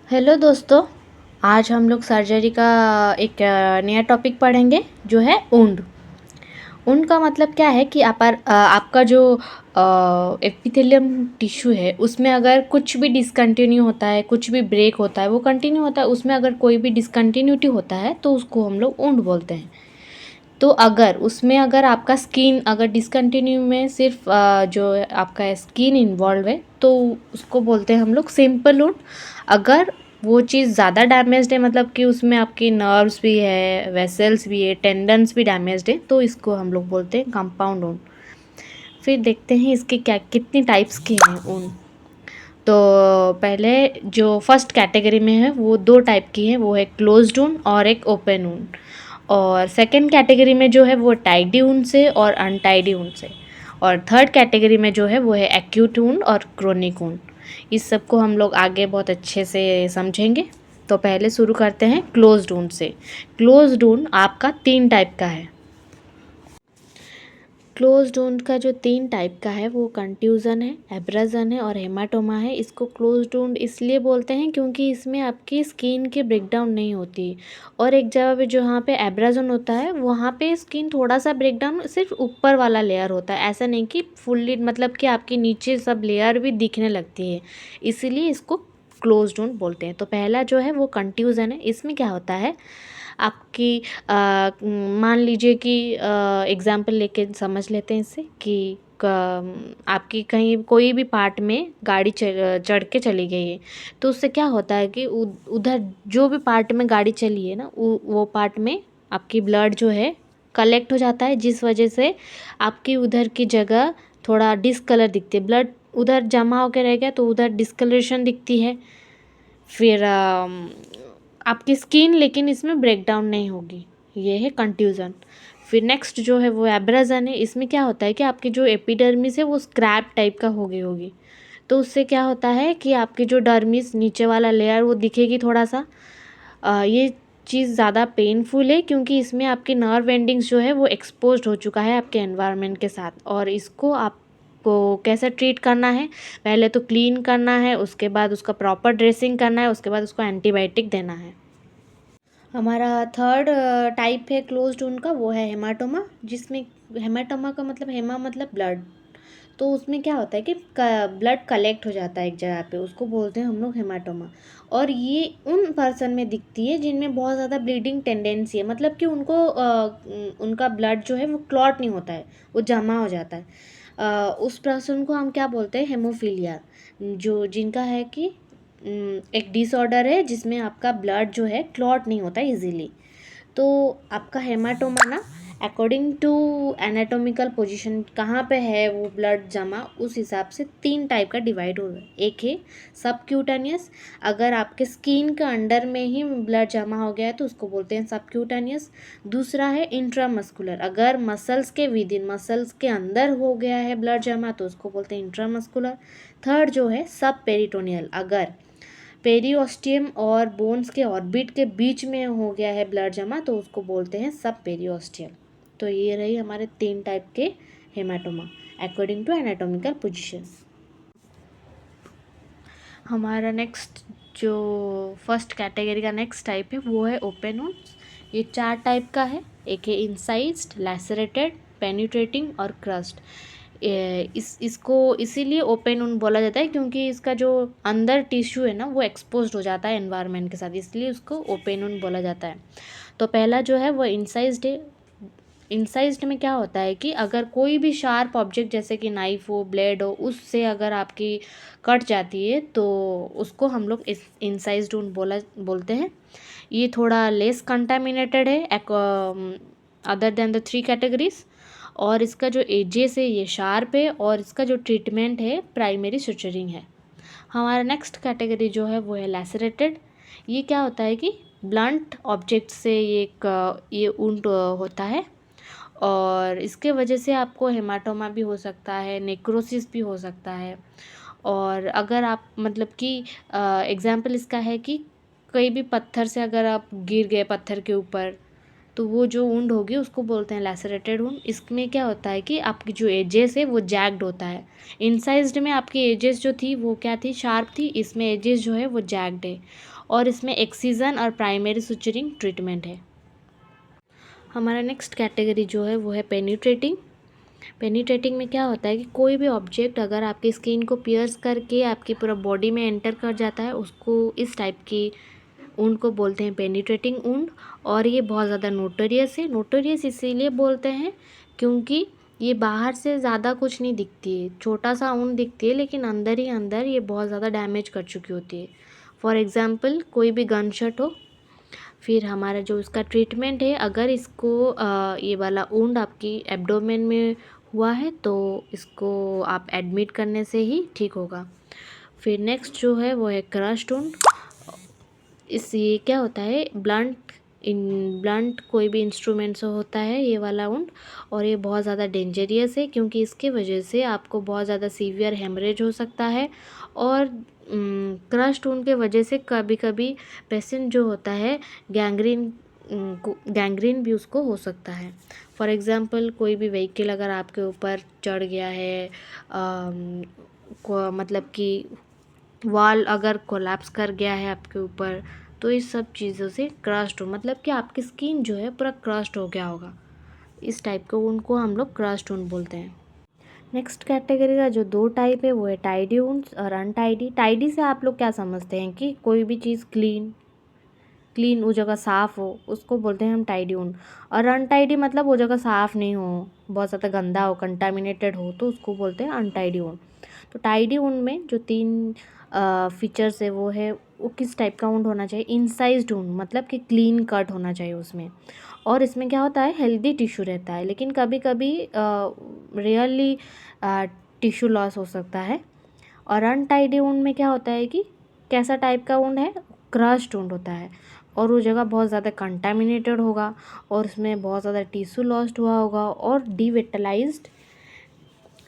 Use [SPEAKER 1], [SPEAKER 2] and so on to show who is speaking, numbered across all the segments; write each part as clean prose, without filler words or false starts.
[SPEAKER 1] Hello दोस्तों। आज हम लोग सर्जरी का एक नया टॉपिक पढ़ेंगे जो है ऊंड। ऊंड का मतलब क्या है कि आपका जो एपिथेलियम टिश्यू है उसमें अगर कुछ भी डिसकंटिन्यू होता है, कुछ भी ब्रेक होता है, वो कंटिन्यू होता है, उसमें अगर कोई भी डिसकंटिन्यूटी होता है तो उसको हम लोग ऊंड बोलते हैं। तो अगर आपका स्किन अगर डिसकंटिन्यू में सिर्फ जो आपका स्किन इन्वॉल्व है तो उसको बोलते हैं हम लोग सिंपल वुंड। अगर वो चीज़ ज़्यादा डैमेज्ड है, मतलब कि उसमें आपकी नर्व्स भी है, वेसल्स भी है, टेंडन्स भी डैमेज्ड है, तो इसको हम लोग बोलते हैं कंपाउंड वुंड। फिर देखते हैं इसके क्या कितनी टाइप्स के हैं वुंड। तो पहले जो फर्स्ट कैटेगरी में है वो दो टाइप की है, वो है क्लोज्ड वुंड और एक ओपन वुंड। और सेकंड कैटेगरी में जो है वो टाइडी वुंड से और अनटाइडी वुंड से। और थर्ड कैटेगरी में जो है वो है एक्यूट वुंड और क्रोनिक वुंड। इस सब को हम लोग आगे बहुत अच्छे से समझेंगे। तो पहले शुरू करते हैं क्लोज्ड वुंड से। क्लोज्ड वुंड आपका 3 टाइप का है। क्लोज्ड वुंड का जो 3 टाइप का है वो कंट्यूजन है, एब्रेजन है और हेमाटोमा है। इसको क्लोज्ड वुंड इसलिए बोलते हैं क्योंकि इसमें आपकी स्किन की ब्रेकडाउन नहीं होती। और एक जगह पे जहाँ पे एब्रेजन होता है वहाँ पे स्किन थोड़ा सा ब्रेकडाउन, सिर्फ ऊपर वाला लेयर होता है, ऐसा नहीं कि फुल्ली, मतलब कि आपकी नीचे सब लेयर भी दिखने लगती है, इसीलिए इसको क्लोज्ड वुंड बोलते हैं। तो पहला जो है वो कंट्यूजन है। इसमें क्या होता है, आपकी मान लीजिए कि एग्ज़ाम्पल लेके समझ लेते हैं इससे कि आपकी कहीं कोई भी पार्ट में गाड़ी चढ़ के चली गई है, तो उससे क्या होता है कि उधर जो भी पार्ट में गाड़ी चली है ना, वो पार्ट में आपकी ब्लड जो है कलेक्ट हो जाता है, जिस वजह से आपकी उधर की जगह थोड़ा डिस्कलर दिखती है। ब्लड उधर जमा होकर रह गया तो उधर डिस्कलरेशन दिखती है। फिर आपकी स्किन लेकिन इसमें ब्रेकडाउन नहीं होगी, ये है कंट्यूजन। फिर नेक्स्ट जो है वो एब्रेजन है। इसमें क्या होता है कि आपकी जो एपिडर्मिस है वो स्क्रैप टाइप का हो गई होगी, तो उससे क्या होता है कि आपकी जो डर्मिस नीचे वाला लेयर वो दिखेगी थोड़ा सा। ये चीज़ ज़्यादा पेनफुल है क्योंकि इसमें आपके नर्व एंडिंग्स जो है वो एक्सपोज्ड हो चुका है आपके एनवायरनमेंट के साथ। और इसको आपको कैसे ट्रीट करना है, पहले तो क्लीन करना है, उसके बाद उसका प्रॉपर ड्रेसिंग करना है, उसके बाद उसको एंटीबायोटिक देना है। हमारा थर्ड टाइप है क्लोज्ड वुंड का, वो है हेमाटोमा। जिसमें हेमाटोमा का मतलब, हेमा मतलब ब्लड, तो उसमें क्या होता है कि ब्लड कलेक्ट हो जाता है एक जगह पे, उसको बोलते हैं हम लोग हेमाटोमा। और ये उन पर्सन में दिखती है जिनमें बहुत ज़्यादा ब्लीडिंग टेंडेंसी है, मतलब कि उनको उनका ब्लड जो है वो क्लॉट नहीं होता है, वो जमा हो जाता है। उस पर्सन को हम क्या बोलते हैं, हेमोफीलिया। जो जिनका है कि एक डिसऑर्डर है जिसमें आपका ब्लड जो है क्लॉट नहीं होता इजीली। तो आपका हेमाटोमा ना अकॉर्डिंग टू एनाटॉमिकल पोजीशन कहाँ पे है वो ब्लड जमा, उस हिसाब से 3 टाइप का डिवाइड हो रहा है। एक है सबक्यूटेनियस, अगर आपके स्किन के अंडर में ही ब्लड जमा हो गया है तो उसको बोलते हैं सबक्यूटेनियस। दूसरा है इंट्रामस्कुलर, अगर मसल्स के विद इन, मसल्स के अंदर हो गया है ब्लड जमा तो उसको बोलते हैं इंट्रामस्कुलर। थर्ड जो है सब पेरिटोनियल, अगर पेरियोस्टियम और बोन्स के ऑर्बिट के बीच में हो गया है ब्लड जमा तो उसको बोलते हैं सब पेरियोस्टियल। तो ये रही हमारे 3 टाइप के haematoma according to anatomical position. हमारा नेक्स्ट जो फर्स्ट कैटेगरी का नेक्स्ट टाइप है वो है ओपन वुंड्स। ये 4 टाइप का है। एक है इंसाइज्ड, लैसरेटेड, पेनिट्रेटिंग और क्रस्ट। इसको इसीलिए ओपन वुंड बोला जाता है क्योंकि इसका जो अंदर टिश्यू है ना वो एक्सपोज्ड हो जाता है एनवायरनमेंट के साथ, इसलिए उसको ओपन वुंड बोला जाता है। तो पहला जो है वो इंसाइज्ड है। इंसाइज्ड में क्या होता है कि अगर कोई भी शार्प ऑब्जेक्ट जैसे कि नाइफ हो, ब्लेड हो, उससे अगर आपकी कट जाती है तो उसको हम लोग इस इंसाइज्ड वुंड बोलते हैं। ये थोड़ा लेस कंटामिनेटेड है अदर देन द 3 कैटेगरीज। और इसका जो एजेस है ये शार्प है और इसका जो ट्रीटमेंट है प्राइमरी सुचरिंग है। हमारा नेक्स्ट कैटेगरी जो है वो है लैसरेटेड। ये क्या होता है कि ब्लंट ऑब्जेक्ट से ये ऊंट होता है और इसके वजह से आपको हेमाटोमा भी हो सकता है, नेक्रोसिस भी हो सकता है। और अगर आप, मतलब कि एग्जाम्पल इसका है कि कहीं भी पत्थर से अगर आप गिर गए पत्थर के ऊपर तो वो जो वुंड होगी उसको बोलते हैं लैसरेटेड वुंड। इसमें क्या होता है कि आपकी जो एजेस है वो जैग्ड होता है। इंसाइज्ड में आपकी एजेस जो थी वो क्या थी, शार्प थी, इसमें एजेस जो है वो जैग्ड है। और इसमें एक्सीजन और प्राइमरी सुचरिंग ट्रीटमेंट है। हमारा नेक्स्ट कैटेगरी जो है वो है पेनिट्रेटिंग। पेनिट्रेटिंग में क्या होता है कि कोई भी ऑब्जेक्ट अगर आपकी स्किन को पियर्स करके आपकी पूरा बॉडी में एंटर कर जाता है, उसको इस टाइप की ऊंड को बोलते हैं पेनिट्रेटिंग ऊंड। और ये बहुत ज़्यादा नोटोरियस है। नोटोरियस इसीलिए बोलते हैं क्योंकि ये बाहर से ज़्यादा कुछ नहीं दिखती है, छोटा सा ऊंड दिखती है, लेकिन अंदर ही अंदर ये बहुत ज़्यादा डैमेज कर चुकी होती है। फॉर एग्ज़ाम्पल कोई भी गन शॉट हो, फिर हमारा जो इसका ट्रीटमेंट है, अगर इसको ये वाला ऊंड आपकी एब्डोमेन में हुआ है तो इसको आप एडमिट करने से ही ठीक होगा। फिर नेक्स्ट जो है वो है क्रश्ड ऊंड। ये क्या होता है, ब्लंट कोई भी इंस्ट्रूमेंट से होता है ये वाला ऊंड, और ये बहुत ज़्यादा डेंजरियस है क्योंकि इसके वजह से आपको बहुत ज़्यादा सीवियर हेमरेज हो सकता है। और क्रश्ड ऊंड के वजह से कभी कभी पेशेंट जो होता है गैंग्रीन भी उसको हो सकता है। फॉर एग्ज़ाम्पल कोई भी व्हीकल अगर आपके ऊपर चढ़ गया है, मतलब कि वॉल अगर कोलैप्स कर गया है आपके ऊपर, तो इस सब चीज़ों से क्रश्ड हो, मतलब कि आपकी स्किन जो है पूरा क्रश्ड हो गया होगा, इस टाइप के ऊंड को हम लोग क्रश्ड ऊंड बोलते हैं। नेक्स्ट कैटेगरी का जो 2 टाइप है वो है टाइडी ऊंड्स और अनटाइडी। टाइडी से आप लोग क्या समझते हैं कि कोई भी चीज़ क्लीन वो जगह साफ़ हो, उसको बोलते हैं हम टाइडी ऊंड। और अनटाइडी मतलब वो जगह साफ़ नहीं हो, बहुत ज़्यादा गंदा हो, कंटामिनेटेड हो, तो उसको बोलते हैं अनटाइडी ऊंड। तो टाइडी ऊंड में जो 3 फीचर्स है वो है, वो किस टाइप का ऊंड होना चाहिए, इनसाइज्ड ऊंड, मतलब कि क्लीन कट होना चाहिए उसमें। और इसमें क्या होता है, हेल्दी टिश्यू रहता है, लेकिन कभी कभी रियली टिश्यू लॉस हो सकता है। और अनटाइडी ऊंड में क्या होता है कि कैसा टाइप का ऊंड है, क्रश्ड ऊंड होता है, और वो जगह बहुत ज़्यादा कंटामिनेटेड होगा, और उसमें बहुत ज़्यादा टिश्यू लॉस्ट हुआ होगा, और डिविटलाइज्ड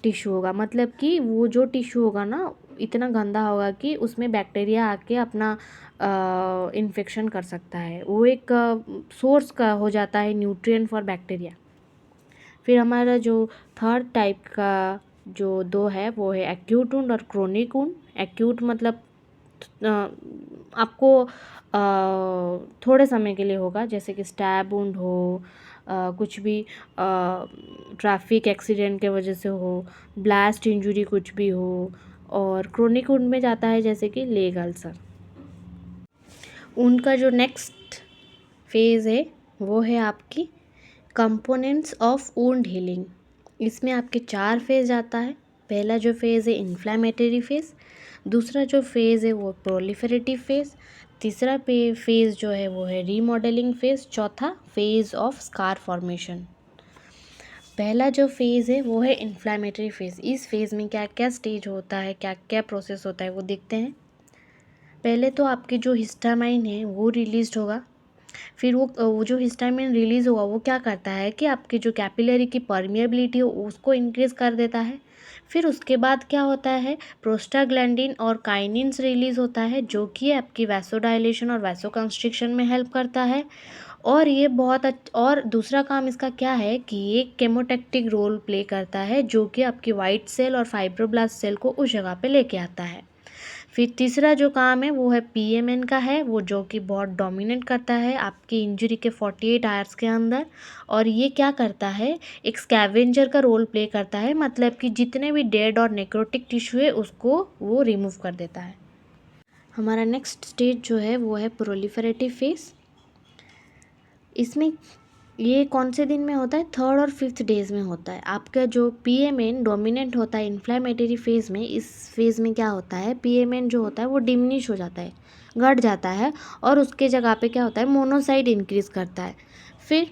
[SPEAKER 1] टिश्यू होगा, मतलब कि वो जो टिश्यू होगा ना इतना गंदा होगा कि उसमें बैक्टीरिया आके अपना इन्फेक्शन कर सकता है, वो एक सोर्स का हो जाता है न्यूट्रिएंट फॉर बैक्टीरिया। फिर हमारा जो थर्ड टाइप का जो 2 है वो है एक्यूट वुंड और क्रोनिक वुंड। एक्यूट मतलब आपको थोड़े समय के लिए होगा, जैसे कि स्टैब वुंड हो, कुछ भी ट्रैफिक एक्सीडेंट के वजह से हो, ब्लास्ट इंजरी कुछ भी हो। और क्रोनिक वुंड में जाता है जैसे कि लेग अल्सर। उनका जो नेक्स्ट फेज़ है वो है आपकी कंपोनेंट्स ऑफ वुंड हीलिंग। इसमें आपके 4 फेज़ आता है। पहला जो फेज़ है इन्फ्लेमेटरी फेज़, दूसरा जो फेज़ है वो प्रोलिफरेटिव फेज़, तीसरा फेज़ जो है वो है रीमॉडलिंग फेज़, चौथा फेज़ ऑफ स्कार फॉर्मेशन। पहला जो फेज़ है वो है इन्फ्लेमेटरी फेज़। इस फेज़ में क्या क्या स्टेज होता है, क्या क्या प्रोसेस होता है वो देखते हैं। पहले तो आपकी जो हिस्टामाइन है वो रिलीज़ होगा। फिर वो जो हिस्टामिन रिलीज़ हुआ वो क्या करता है कि आपकी जो कैपिलरी की परमिएबिलिटी हो उसको इंक्रीज़ कर देता है। फिर उसके बाद क्या होता है, प्रोस्टाग्लैंडिन और काइनिन्स रिलीज़ होता है, जो कि आपकी वैसोडाइलेशन और वैसोकंस्ट्रिक्शन में हेल्प करता है। और ये और दूसरा काम इसका क्या है कि ये केमोटैक्टिक रोल प्ले करता है, जो कि आपकी वाइट सेल और फाइब्रोब्लास्ट सेल को उस जगह पे लेके आता है। फिर तीसरा जो काम है वो है पीएमएन का है, वो जो कि बहुत डोमिनेट करता है आपकी इंजरी के 48 आवर्स के अंदर। और ये क्या करता है, एक स्कैवेंजर का रोल प्ले करता है, मतलब कि जितने भी डेड और नेक्रोटिक टिश्यू है उसको वो रिमूव कर देता है। हमारा नेक्स्ट स्टेज जो है वो है प्रोलिफरेटिव फेज। इसमें ये कौन से दिन में होता है, 3rd और 5th डेज में होता है। आपका जो पीएमएन डोमिनेंट होता है इन्फ्लेमेटरी फेज़ में, इस फेज़ में क्या होता है, पीएमएन जो होता है वो डिमिनिश हो जाता है, घट जाता है, और उसके जगह पे क्या होता है, मोनोसाइट इंक्रीज़ करता है। फिर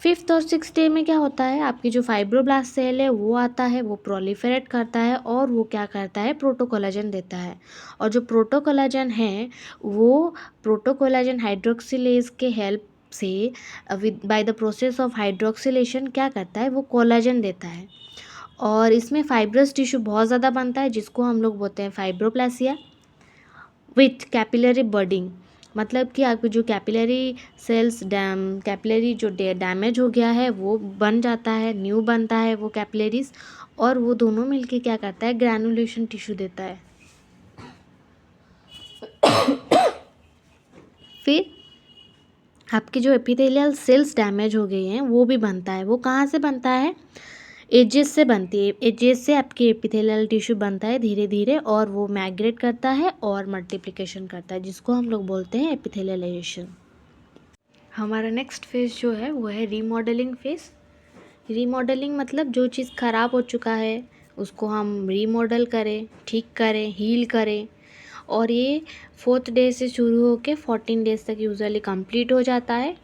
[SPEAKER 1] 5th और 6th डे में क्या होता है, आपकी जो फाइब्रोब्लास्ट सेल है वो आता है, वो प्रोलिफरेट करता है, और वो क्या करता है, प्रोटोकोलाजन देता है। और जो प्रोटोकोलाजन है वो प्रोटोकोलाजन हाइड्रोक्सिलेज के हेल्प से by the process of hydroxylation क्या करता है, वो कोलाजन देता है। और इसमें फाइब्रस टिश्यू बहुत ज़्यादा बनता है, जिसको हम लोग बोलते हैं फाइब्रोप्लासिया विथ कैपिलरी बर्डिंग। मतलब कि आपके जो कैपिलरी सेल्स कैपिलरी जो डैमेज हो गया है वो बन जाता है, न्यू बनता है वो कैपिलरीज, और वो दोनों मिलके क्या करता है, ग्रैनुलेशन टिश्यू देता है। फिर आपकी जो एपिथेलियल सेल्स डैमेज हो गई हैं वो भी बनता है। वो कहाँ से बनता है? एजेस से बनती है। एजेस से आपकी एपिथेलियल टिश्यू बनता है धीरे धीरे, और वो माइग्रेट करता है और मल्टीप्लिकेशन करता है, जिसको हम लोग बोलते हैं एपिथेलियलाइजेशन। हमारा नेक्स्ट फेज़ जो है वो है रीमॉडलिंग फेज़। रीमॉडलिंग मतलब जो चीज़ ख़राब हो चुका है उसको हम रीमॉडल करें, ठीक करें, हील करें, और ये 4th डे से शुरू होकर 14 डेज़ तक यूजुअली कंप्लीट हो जाता है।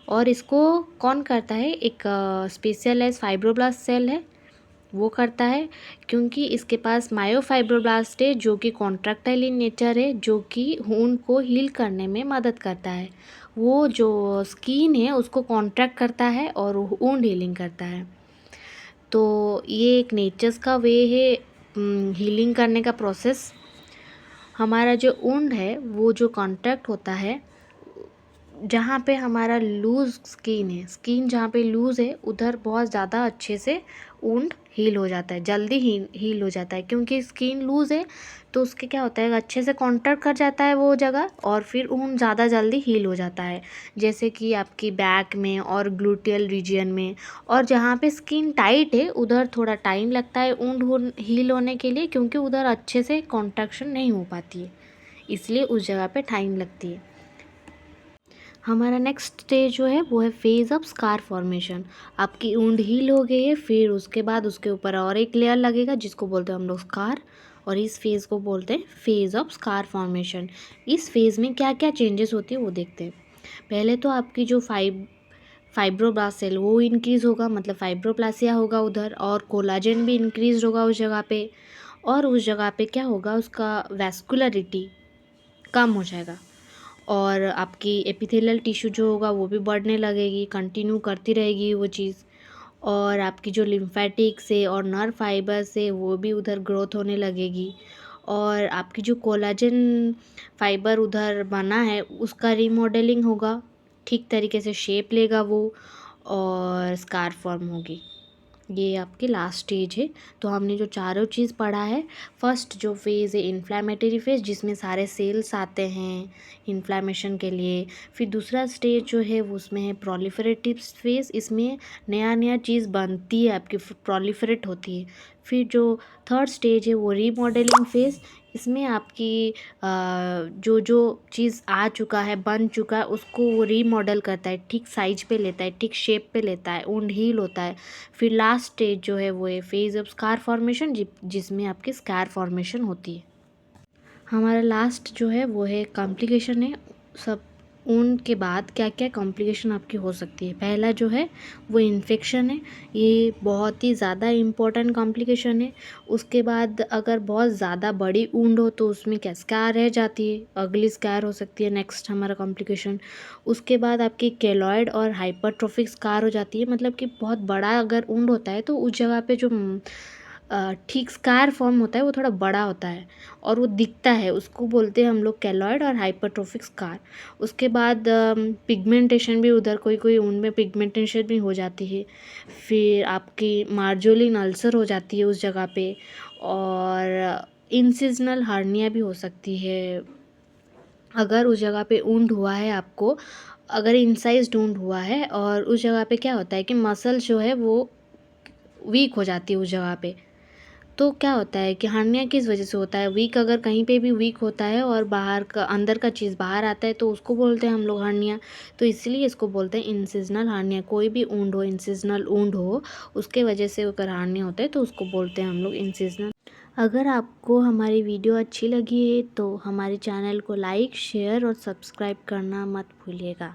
[SPEAKER 1] और इसको कौन करता है? एक स्पेशलाइज्ड फाइब्रोब्लास्ट सेल है, वो करता है, क्योंकि इसके पास मायोफाइब्रोब्लास्ट है जो कि कॉन्ट्रैक्टाइल इन नेचर है, जो कि वुंड को हील करने में मदद करता है। वो जो स्किन है उसको कॉन्ट्रैक्ट करता है और वुंड हीलिंग करता है। तो ये एक नेचर्स का वे है हीलिंग करने का प्रोसेस। हमारा जो वुंड है वो जो कॉन्ट्रैक्ट होता है, जहाँ पे हमारा लूज़ स्किन है, स्किन जहाँ पे लूज़ है उधर बहुत ज़्यादा अच्छे से वुंड हील हो जाता है, जल्दी हील हो जाता है, क्योंकि स्किन लूज़ है तो उसके क्या होता है, अच्छे से कॉन्ट्रैक्ट कर जाता है वो जगह, और फिर वुंड ज़्यादा जल्दी हील हो जाता है। जैसे कि आपकी बैक में और ग्लूटियल रीजन में, और जहाँ पे स्किन टाइट है उधर थोड़ा टाइम लगता है वुंड हील होने के लिए, क्योंकि उधर अच्छे से कॉन्ट्रैक्शन नहीं हो पाती है, इसलिए उस जगह पे टाइम लगती है। हमारा नेक्स्ट स्टेज जो है वो है फेज़ ऑफ स्कार फॉर्मेशन। आपकी वुंड हील हो गई है, फिर उसके बाद उसके ऊपर और एक लेयर लगेगा जिसको बोलते हैं हम लोग स्कार, और इस फेज़ को बोलते हैं फेज़ ऑफ स्कार फॉर्मेशन। इस फेज़ में क्या क्या चेंजेस होती है वो देखते हैं। पहले तो आपकी जो फाइब्रोब्लास्ट सेल वो इंक्रीज़ होगा, मतलब फाइब्रोप्लासिया होगा उधर, और कोलाजन भी इंक्रीज होगा उस जगह पे, और उस जगह पे क्या होगा, उसका वैस्कुलरिटी कम हो जाएगा, और आपकी एपिथेलियल टिश्यू जो होगा वो भी बढ़ने लगेगी, कंटिन्यू करती रहेगी वो चीज़, और आपकी जो लिम्फेटिक्स है और नर्व फाइबर्स है वो भी उधर ग्रोथ होने लगेगी, और आपकी जो कोलाजन फाइबर उधर बना है उसका रीमॉडलिंग होगा, ठीक तरीके से शेप लेगा वो, और स्कार फॉर्म होगी। ये आपकी लास्ट स्टेज है। तो हमने जो चारों चीज़ पढ़ा है, फर्स्ट जो फेज़ है इन्फ्लामेटरी फेज़, जिसमें सारे सेल्स आते हैं इन्फ्लामेशन के लिए। फिर दूसरा स्टेज जो है वो उसमें है प्रोलिफरेटिव फेज़, इसमें नया नया चीज़ बनती है, आपकी प्रोलिफरेट होती है। फिर जो थर्ड स्टेज है वो रीमॉडलिंग फेज़, इसमें आपकी जो जो चीज़ आ चुका है, बन चुका है, उसको वो रीमॉडल करता है, ठीक साइज पे लेता है, ठीक शेप पे लेता है, वुंड हील होता है। फिर लास्ट स्टेज जो है वो है फेज़ ऑफ स्कार फॉर्मेशन, जिसमें आपकी स्कार फॉर्मेशन होती है। हमारा लास्ट जो है वो है कॉम्प्लिकेशन है। सब उनके बाद क्या क्या कॉम्प्लिकेशन आपकी हो सकती है। पहला जो है वो इन्फेक्शन है, ये बहुत ही ज़्यादा इम्पोर्टेंट कॉम्प्लिकेशन है। उसके बाद अगर बहुत ज़्यादा बड़ी वुंड हो तो उसमें क्या स्कार रह जाती है, अगली स्कार हो सकती है, नेक्स्ट हमारा कॉम्प्लिकेशन। उसके बाद आपकी केलॉइड और हाइपरट्रोफिक स्कार हो जाती है, मतलब कि बहुत बड़ा अगर वुंड होता है तो उस जगह पे जो ठीक स्कार फॉर्म होता है वो थोड़ा बड़ा होता है और वो दिखता है, उसको बोलते हैं हम लोग केलॉइड और हाइपरट्रोफिक स्कार। उसके बाद पिगमेंटेशन भी उधर कोई कोई उनमें पिगमेंटेशन भी हो जाती है। फिर आपकी मार्जोलिन अल्सर हो जाती है उस जगह पे, और इंसिजनल हार्निया भी हो सकती है अगर उस जगह पे वुंड हुआ है आपको, अगर इंसाइज्ड वुंड हुआ है। और उस जगह पे क्या होता है कि मसल जो है वो वीक हो जाती है उस जगह पे। तो क्या होता है कि हार्निया किस वजह से होता है, वीक अगर कहीं पे भी वीक होता है और बाहर का अंदर का चीज़ बाहर आता है तो उसको बोलते हैं हम लोग हार्निया। तो इसलिए इसको बोलते हैं इंसिजनल हार्निया। कोई भी वुंड हो, इंसिजनल वुंड हो, उसके वजह से अगर हार्निया होता है तो उसको बोलते हैं हम लोग इंसिजनल। अगर आपको हमारी वीडियो अच्छी लगी है तो हमारे चैनल को लाइक, शेयर और सब्सक्राइब करना मत भूलिएगा।